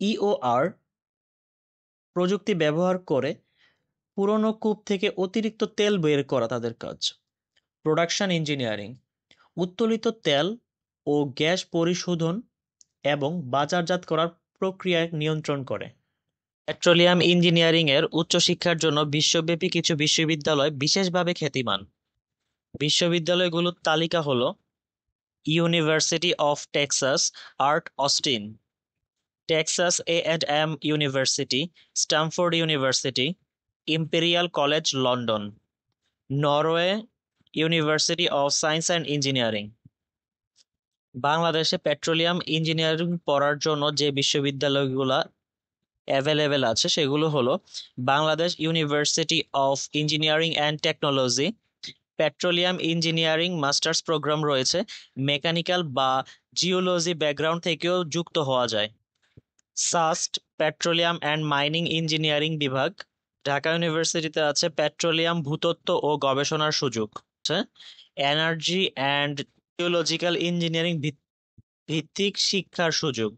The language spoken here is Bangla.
ইওআর প্রযুক্তি ব্যবহার করে পুরনো কূপ থেকে অতিরিক্ত তেল বের করা তাদের কাজ। প্রোডাকশন ইঞ্জিনিয়ারিং উত্তোলিত তেল ও গ্যাস পরিশোধন এবং বাজারজাত করার প্রক্রিয়া নিয়ন্ত্রণ করে। পেট্রোলিয়াম ইঞ্জিনিয়ারিং এর উচ্চশিক্ষার জন্য বিশ্বব্যাপী কিছু বিশ্ববিদ্যালয় বিশেষভাবে খ্যাতিমান। বিশ্ববিদ্যালয়গুলোর তালিকা হলো: university of Texas at Austin, Texas A&M university, Stanford university, imperial college London, Norway university of science and engineering. বাংলাদেশে পেট্রোলিয়াম ইঞ্জিনিয়ারিং পড়ার জন্য যে বিশ্ববিদ্যালয়গুলো অ্যাভেলেবেল আছে সেগুলো হলো: Bangladesh university of engineering and technology, petroleum engineering masters programme রয়েছে, মেকানিক্যাল বা জিওলজি ব্যাকগ্রাউন্ড থেকেও যুক্ত হওয়া যায়। SUST petroleum and mining engineering বিভাগ, ঢাকা ইউনিভার্সিটিতে আছে পেট্রোলিয়াম ভূতত্ত্ব ও গবেষণার সুযোগ, এনার্জি অ্যান্ড জিওলজিক্যাল ইঞ্জিনিয়ারিং ভিত্তিক শিক্ষার সুযোগ।